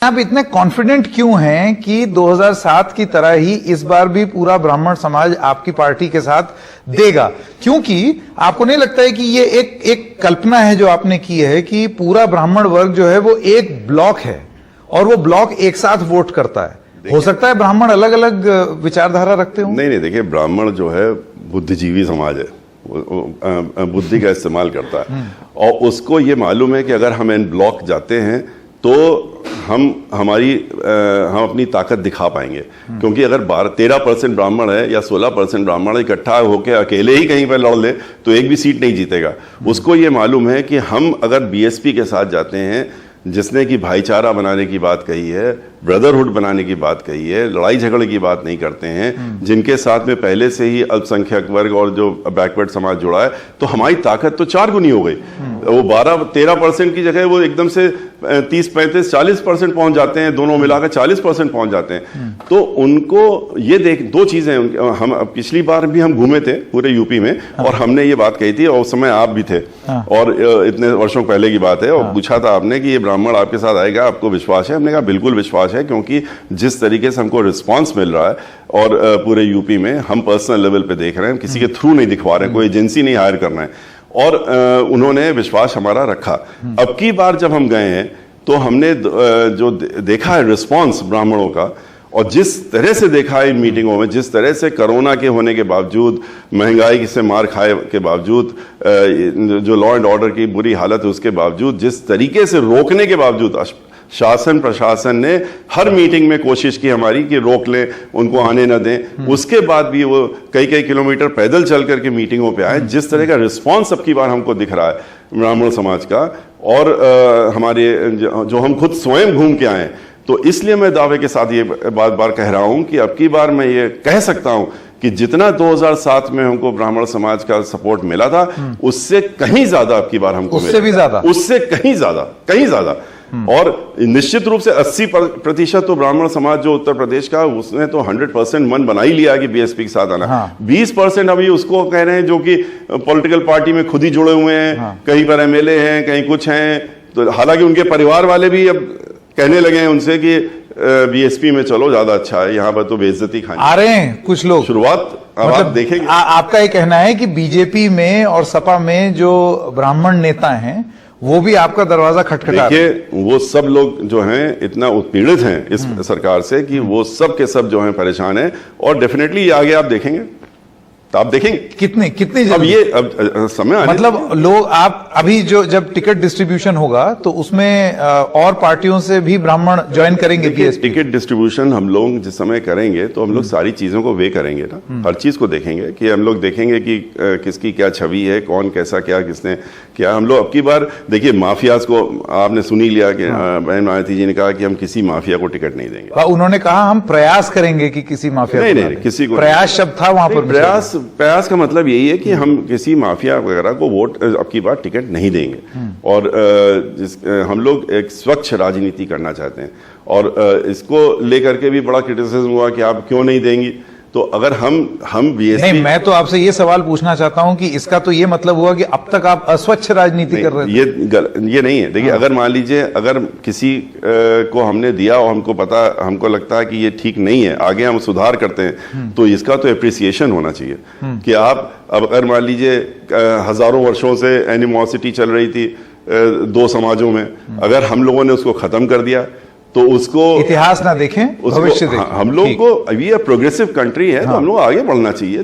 आप इतने कॉन्फिडेंट क्यों हैं कि 2007 की तरह ही इस बार भी पूरा ब्राह्मण समाज आपकी पार्टी के साथ देगा? क्योंकि आपको नहीं लगता है कि ये एक कल्पना है जो आपने की है कि पूरा ब्राह्मण वर्ग जो है वो एक ब्लॉक है और वो ब्लॉक एक साथ वोट करता है? हो सकता है ब्राह्मण अलग अलग विचारधारा रखते हो। नहीं, देखिए, ब्राह्मण जो है बुद्धिजीवी समाज है, बुद्धि का इस्तेमाल करता है और उसको ये मालूम है कि अगर हम इन ब्लॉक जाते हैं तो हम अपनी ताकत दिखा पाएंगे। क्योंकि अगर 13% ब्राह्मण है या 16% ब्राह्मण इकट्ठा होकर अकेले ही कहीं पर लड़ ले तो एक भी सीट नहीं जीतेगा। उसको ये मालूम है कि हम अगर बीएसपी के साथ जाते हैं, जिसने कि भाईचारा बनाने की बात कही है, ब्रदरहुड बनाने की बात कही है, लड़ाई झगड़े की बात नहीं करते हैं, जिनके साथ में पहले से ही अल्पसंख्यक वर्ग और जो बैकवर्ड समाज जुड़ा है, तो हमारी ताकत तो 4 गुनी हो गई। वो 12-13% की जगह वो एकदम से 30-35-40% पहुंच जाते हैं, दोनों मिलाकर 40% पहुंच जाते हैं। तो उनको ये दो चीजें, हम पिछली बार भी हम घूमे थे पूरे यूपी में और हमने ये बात कही थी और उस समय आप भी थे और इतने वर्षों पहले की बात है, और पूछा था आपने कि ये ब्राह्मण आपके साथ आएगा, आपको विश्वास है? हमने कहा बिल्कुल विश्वास है, क्योंकि जिस तरीके से हमको रिस्पांस मिल रहा है और पूरे यूपी में हम पर्सनल लेवल पे देख रहे हैं, किसी के थ्रू नहीं दिखवा रहे हैं, कोई एजेंसी नहीं हायर करना है, और उन्होंने विश्वास हमारा रखा। अब की बार जब हम गए हैं तो हमने जो देखा है रिस्पांस ब्राह्मणों का, और जिस तरह से देखा है इन मीटिंगों में, जिस तरह से कोरोना के होने के बावजूद, महंगाई से मार खाए के बावजूद, जो लॉ एंड ऑर्डर की बुरी हालत है उसके बावजूद, जिस तरीके से रोकने के बावजूद शासन प्रशासन ने हर मीटिंग में कोशिश की हमारी कि रोक लें, उनको आने न दें, उसके बाद भी वो कई किलोमीटर पैदल चल करके मीटिंगों पे आए। जिस तरह का रिस्पांस अब की बार हमको दिख रहा है ब्राह्मण समाज का, और हमारे जो हम खुद स्वयं घूम के आए, तो इसलिए मैं दावे के साथ ये बार कह रहा हूं कि अब की बार मैं ये कह सकता हूं कि जितना 2007 में हमको ब्राह्मण समाज का सपोर्ट मिला था, उससे कहीं ज्यादा अब की बार हमको उससे भी ज्यादा, उससे कहीं ज्यादा। और निश्चित रूप से 80% तो ब्राह्मण समाज जो उत्तर प्रदेश का, उसने तो 100% मन बना ही लिया कि बीएसपी के साथ आना। 20% अभी उसको कह रहे हैं जो कि पॉलिटिकल पार्टी में खुद ही जुड़े हुए हैं, कहीं पर एमएलए हैं, कहीं कुछ हैं, तो हालांकि उनके परिवार वाले भी अब कहने लगे हैं उनसे कि बीएसपी में चलो, ज्यादा अच्छा है, यहाँ पर तो बेइज्जती खानी आ रहे हैं कुछ लोग। शुरुआत मतलब आप देखेंगे। आपका ये कहना है कि बीजेपी में और सपा में जो ब्राह्मण नेता हैं वो भी आपका दरवाजा खटखटा रहे हैं? देखिए, वो सब लोग जो हैं इतना उत्पीड़ित हैं इस सरकार से कि वो सब के सब जो हैं परेशान हैं, और डेफिनेटली ये आगे आप देखेंगे, तो आप देखेंगे कितनी अब समय आने, मतलब लोग, आप अभी जब टिकट डिस्ट्रीब्यूशन होगा तो उसमें और पार्टियों से भी ब्राह्मण ज्वाइन करेंगे बीएसपी? टिकट डिस्ट्रीब्यूशन हम लोग जिस समय करेंगे तो हम लोग सारी चीजों को वे करेंगे ना, हर चीज को देखेंगे कि हम लोग देखेंगे कि किसकी क्या छवि है, कौन कैसा क्या, किसने क्या। हम लोग अब की बार देखिए, माफियाज को आपने सुन ही लिया कि बहन मायावती जी ने कहा कि हम किसी माफिया को टिकट नहीं देंगे। उन्होंने कहा हम प्रयास करेंगे कि किसी माफिया नहीं, किसी को प्रयास शब्द था वहां पर। प्रयास का मतलब यही है कि हम किसी माफिया वगैरह को वोट अब की बार टिकट नहीं देंगे, और हम लोग एक स्वच्छ राजनीति करना चाहते हैं, और इसको लेकर के भी बड़ा क्रिटिसिज्म हुआ कि आप क्यों नहीं देंगी। तो अगर हम बीएसपी, नहीं, मैं तो आपसे ये सवाल पूछना चाहता हूं कि इसका तो ये मतलब हुआ कि अब तक आप अस्वच्छ राजनीति कर रहे थे। ये नहीं है। देखिए, अगर मान लीजिए अगर किसी को हमने दिया और हमको लगता है कि ये ठीक नहीं है, आगे हम सुधार करते हैं, तो इसका तो एप्रिसिएशन होना चाहिए कि आप, अब अगर मान लीजिए हजारों वर्षों से एनिमोसिटी चल रही थी दो समाजों में, अगर हम लोगों ने उसको खत्म कर दिया तो उसको इतिहास ना देखें, भविष्य देखें। हम लोग को, अभी ये प्रोग्रेसिव कंट्री है, तो हम लोग आगे बढ़ना चाहिए।